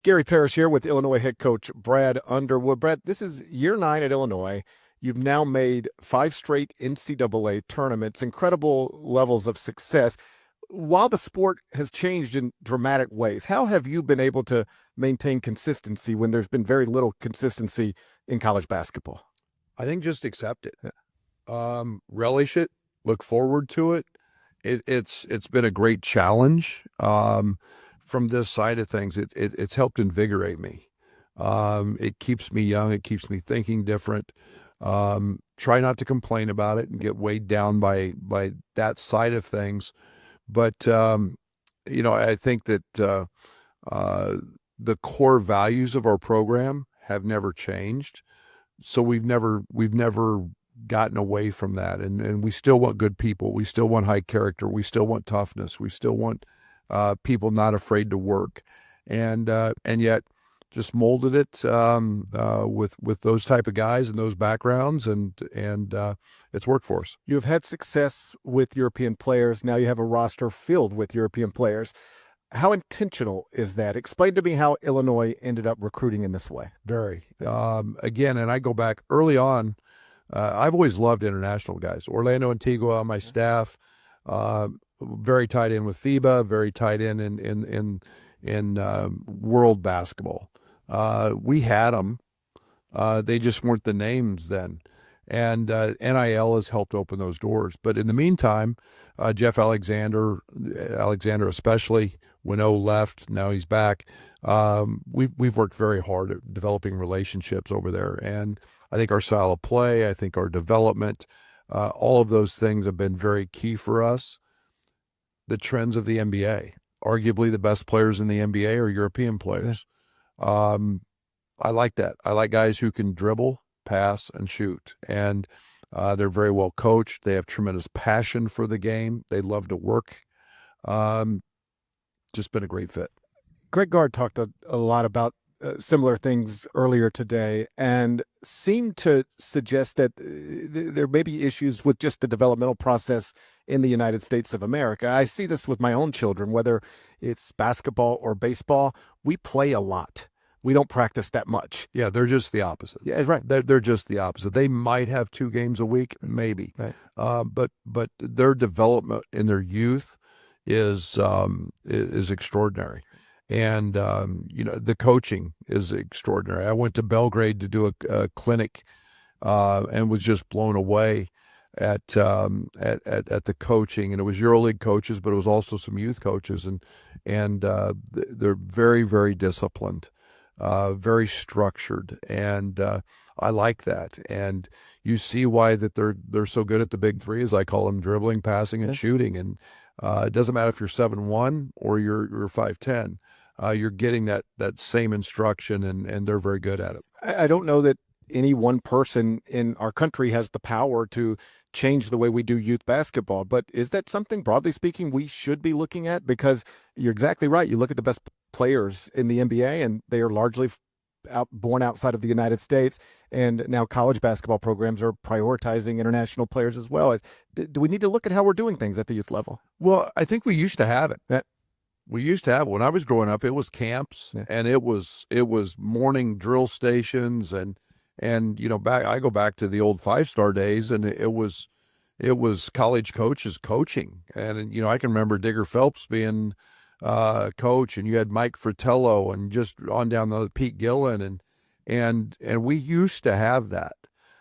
Gary Parrish here with Illinois head coach Brad Underwood. Brad, this is year 9 at Illinois. You've now made 5 straight NCAA tournaments, incredible levels of success. While the sport has changed in dramatic ways, how have you been able to maintain consistency when there's been very little consistency in college basketball? I think just accept it, relish it, look forward to it. It's been a great challenge. From this side of things, it's helped invigorate me. It keeps me young. It keeps me thinking different. Try not to complain about it and get weighed down by that side of things. But I think that the core values of our program have never changed. So we've never gotten away from that, and we still want good people. We still want high character. We still want toughness. We still want people not afraid to work, and yet just molded it with those type of guys and those backgrounds, and it's worked for us. You have had success with European players. Now you have a roster filled with European players. How intentional is that? Explain to me how Illinois ended up recruiting in this way. Very. Again, and I go back early on. I've always loved international guys. Orlando Antigua on my staff, very tied in with FIBA, very tied in world basketball. We had them. They just weren't the names then. And NIL has helped open those doors. But in the meantime, Jeff Alexander especially, when O left, now he's back. We've worked very hard at developing relationships over there. And I think our style of play, I think our development, all of those things have been very key for us. The trends of the NBA. Arguably the best players in the NBA are European players. I like that. I like guys who can dribble, pass, and shoot. And they're very well coached. They have tremendous passion for the game. They love to work. Just been a great fit. Greg Gard talked a lot about similar things earlier today and seemed to suggest that there may be issues with just the developmental process in the United States of America. I see this with my own children, whether it's basketball or baseball. We play a lot. We don't practice that much. Yeah, they're just the opposite. Yeah, right. They're just the opposite. They might have 2 games a week, maybe. Right. But their development in their youth is extraordinary. And, the coaching is extraordinary. I went to Belgrade to do a clinic and was just blown away at the coaching. And it was EuroLeague coaches, but it was also some youth coaches. And they're very, very disciplined, very structured. And I like that. And you see why that they're so good at the big three, as I call them, dribbling, passing, and shooting. And it doesn't matter if you're 7'1" or you're 5'10". You're getting that same instruction, and they're very good at it. I don't know that any one person in our country has the power to change the way we do youth basketball, but is that something, broadly speaking, we should be looking at? Because you're exactly right. You look at the best players in the NBA, and they are largely born outside of the United States, and now college basketball programs are prioritizing international players as well. Do we need to look at how we're doing things at the youth level? Well, I think we used to have it. Yeah. We used to have it. When I was growing up, it was camps, and it was morning drill stations, and I go back to the old 5-star days, and it was college coaches coaching, and I can remember Digger Phelps being coach, and you had Mike Fratello, and just on down the Pete Gillen, and we used to have that.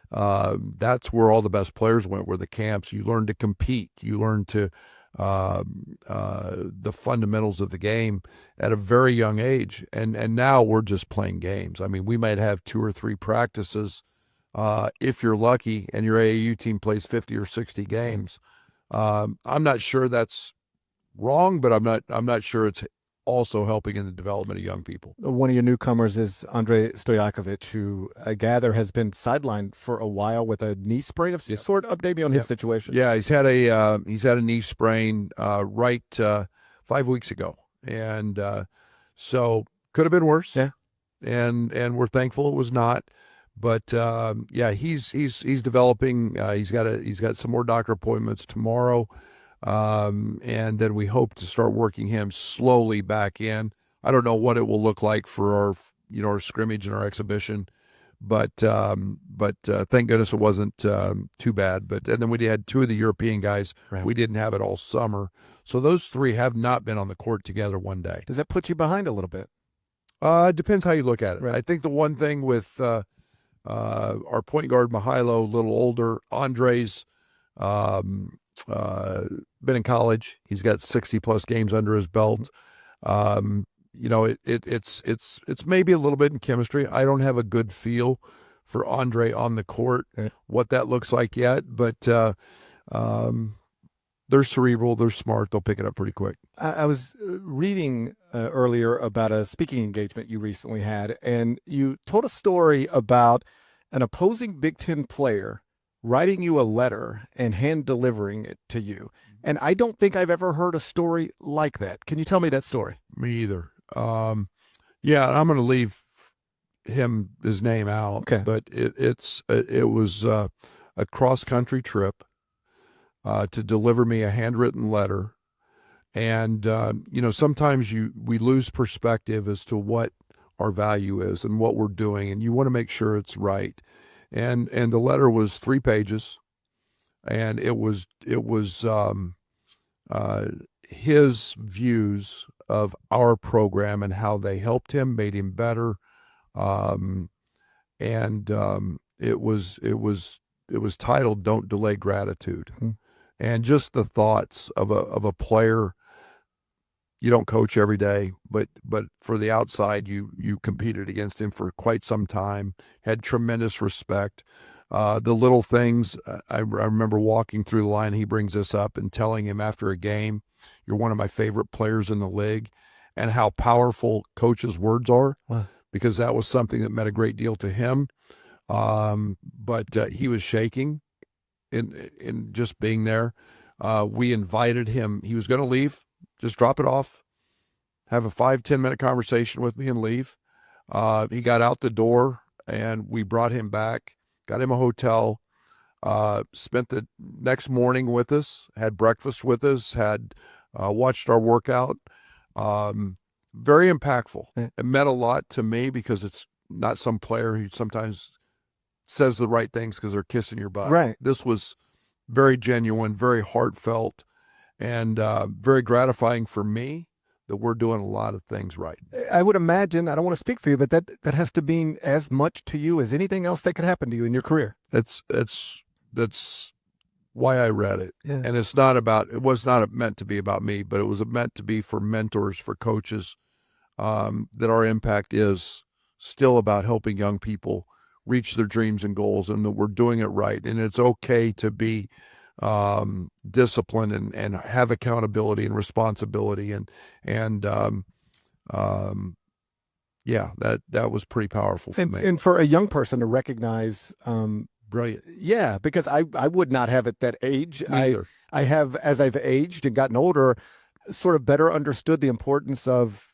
That's where all the best players went, were the camps. You learned to compete. You learned to the fundamentals of the game at a very young age, and now we're just playing games. I mean, we might have 2 or 3 practices if you're lucky, and your AAU team plays 50 or 60 games. I'm not sure that's wrong, but I'm not sure it's also helping in the development of young people. One of your newcomers is Andrej Stojakovic, who I gather has been sidelined for a while with a knee sprain of some sort. Update me on his situation. Yeah, he's had a knee sprain 5 weeks ago, and so could have been worse. Yeah, and we're thankful it was not. But he's developing. He's got some more doctor appointments tomorrow. And then we hope to start working him slowly back in. I don't know what it will look like for our, our scrimmage and our exhibition, but thank goodness it wasn't too bad. And then we had 2 of the European guys. Right. We didn't have it all summer, so those 3 have not been on the court together one day. Does that put you behind a little bit? It depends how you look at it. Right. I think the one thing with our point guard Mihailo, a little older, Andrej's been in college. He's got 60 plus games under his belt. It's maybe a little bit in chemistry. I don't have a good feel for Andrej on the court, what that looks like yet, but they're cerebral, they're smart, they'll pick it up pretty quick. I was reading earlier about a speaking engagement you recently had, and you told a story about an opposing Big Ten player writing you a letter and hand delivering it to you. And I don't think I've ever heard a story like that. Can you tell me that story? Me either. Yeah, I'm going to leave his name out. Okay. But it was a cross country trip to deliver me a handwritten letter, and sometimes we lose perspective as to what our value is and what we're doing, and you want to make sure it's right. And the letter was 3 pages, and it was his views of our program and how they helped him, made him better. It was titled "Don't Delay Gratitude," and just the thoughts of a player. You don't coach every day, but for the outside, you competed against him for quite some time, had tremendous respect. The little things, I remember walking through the line, he brings this up and telling him after a game, "You're one of my favorite players in the league," and how powerful coach's words are. Wow. Because that was something that meant a great deal to him. But he was shaking in just being there. We invited him. He was going to leave, just drop it off, have a 5-10 minute conversation with me and leave. He got out the door, and we brought him back, got him a hotel, spent the next morning with us, had breakfast with us, had watched our workout. Very impactful. It meant a lot to me because it's not some player who sometimes says the right things because they're kissing your butt. Right. This was very genuine, very heartfelt, and very gratifying for me that we're doing a lot of things right. I would imagine, I don't want to speak for you, but that has to mean as much to you as anything else that could happen to you in your career. That's why I read it. Yeah. And it was not meant to be about me, but it was meant to be for mentors, for coaches, that our impact is still about helping young people reach their dreams and goals, and that we're doing it right. And it's okay to be disciplined and have accountability and responsibility. Yeah, that was pretty powerful for me. And for a young person to recognize, Brilliant. yeah, because I would not have at that age. Me either. I have, as I've aged and gotten older, sort of better understood the importance of,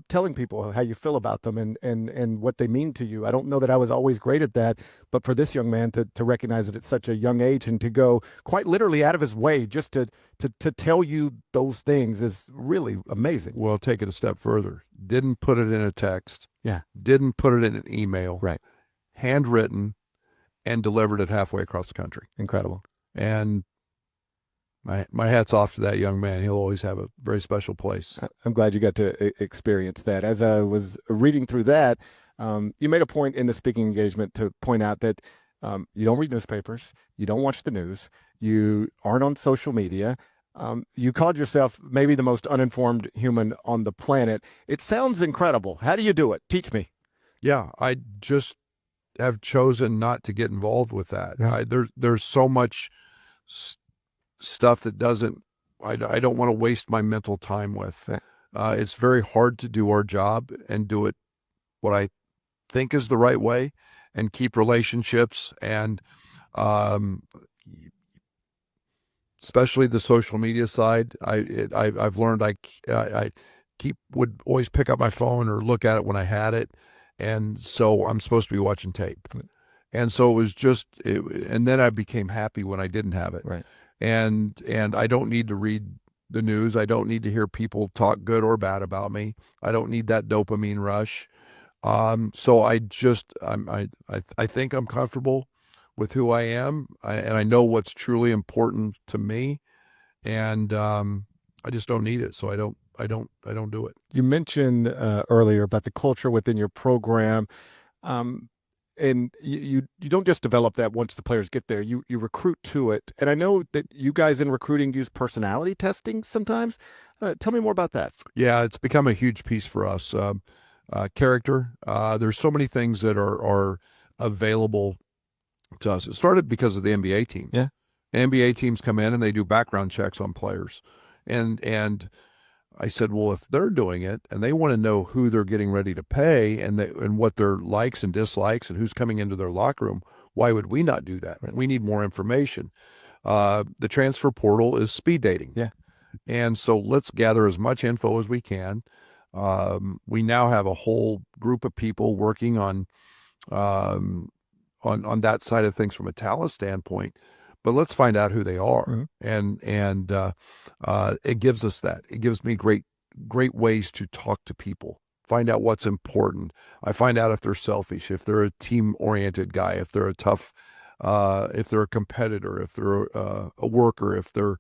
telling people how you feel about them and what they mean to you. I don't know that I was always great at that, but for this young man to recognize it at such a young age and to go quite literally out of his way just to tell you those things is really amazing. Well, take it a step further. Didn't put it in a text. Yeah. Didn't put it in an email. Right. Handwritten, and delivered it halfway across the country. Incredible. And my hat's off to that young man. He'll always have a very special place. I'm glad you got to experience that. As I was reading through that, you made a point in the speaking engagement to point out that you don't read newspapers, you don't watch the news, you aren't on social media. You called yourself maybe the most uninformed human on the planet. It sounds incredible. How do you do it? Teach me. Yeah, I just have chosen not to get involved with that. Yeah. There's so much stuff that I don't want to waste my mental time with. Yeah. It's very hard to do our job and do it what I think is the right way and keep relationships, and especially the social media side. I've learned I would always pick up my phone or look at it when I had it, and so I'm supposed to be watching tape. And so it was and then I became happy when I didn't have it. Right. And I don't need to read the news. I don't need to hear people talk good or bad about me. I don't need that dopamine rush. So I think I'm comfortable with who I am, and I know what's truly important to me, and I just don't need it. So I don't do it. You mentioned earlier about the culture within your program. Um, and you don't just develop that once the players get there. You recruit to it. And I know that you guys in recruiting use personality testing sometimes. Tell me more about that. Yeah, it's become a huge piece for us. Character. There's so many things that are available to us. It started because of the NBA teams. Yeah. NBA teams come in and they do background checks on players. And I said, well, if they're doing it and they want to know who they're getting ready to pay and what their likes and dislikes and who's coming into their locker room, why would we not do that? We need more information. The transfer portal is speed dating. Yeah. And so let's gather as much info as we can. We now have a whole group of people working on that side of things from a talent standpoint. But let's find out who they are, and it gives us that. It gives me great ways to talk to people, find out what's important. I find out if they're selfish, if they're a team-oriented guy, if they're a tough, if they're a competitor, if they're a worker, if they're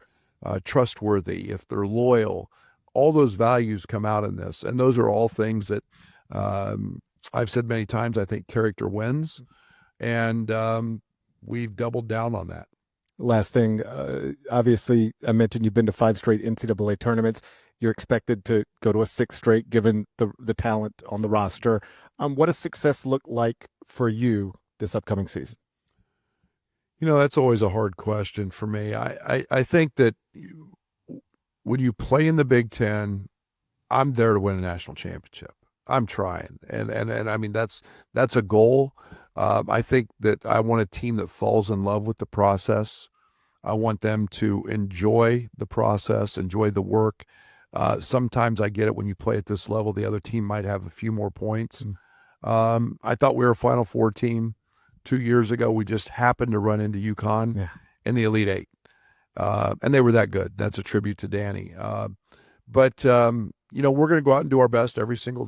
trustworthy, if they're loyal. All those values come out in this, and those are all things that I've said many times. I think character wins, and we've doubled down on that. Last thing, obviously, I mentioned you've been to 5 straight NCAA tournaments. You're expected to go to a 6th straight, given the talent on the roster. What does success look like for you this upcoming season? That's always a hard question for me. I think that when you play in the Big Ten, I'm there to win a national championship. I'm trying, and I mean that's a goal. I think that I want a team that falls in love with the process. I want them to enjoy the process, enjoy the work. Sometimes I get it when you play at this level, the other team might have a few more points. I thought we were a Final Four team 2 years ago. We just happened to run into UConn in the Elite Eight, and they were that good. That's a tribute to Danny. But we're going to go out and do our best every single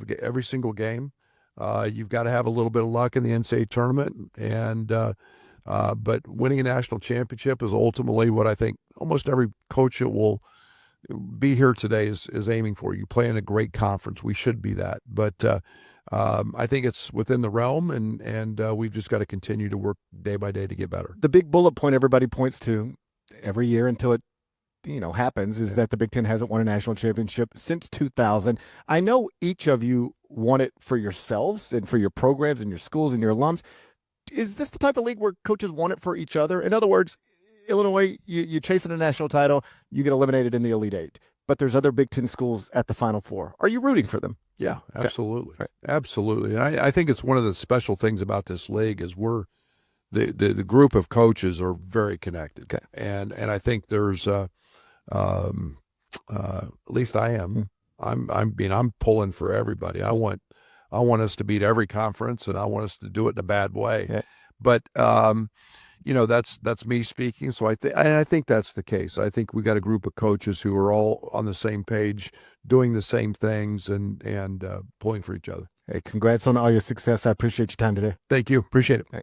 game. You've got to have a little bit of luck in the NCAA tournament, but winning a national championship is ultimately what I think almost every coach that will be here today is aiming for. You play in a great conference. We should be that. But I think it's within the realm, and we've just got to continue to work day by day to get better. The big bullet point everybody points to every year until it happens is that the Big Ten hasn't won a national championship since 2000. I know each of you want it for yourselves and for your programs and your schools and your alums. Is this the type of league where coaches want it for each other? In other words, Illinois, you're chasing a national title, you get eliminated in the Elite Eight, but there's other Big Ten schools at the Final Four. Are you rooting for them? Yeah, absolutely. Right. Absolutely. And I think it's one of the special things about this league is we're the group of coaches are very connected. Okay. And I think there's at least I am. I'm pulling for everybody. I want us to beat every conference, and I want us to do it in a bad way. Yeah. But that's me speaking. So I think that's the case. I think we got a group of coaches who are all on the same page, doing the same things, and pulling for each other. Hey, congrats on all your success. I appreciate your time today. Thank you. Appreciate it. Hey.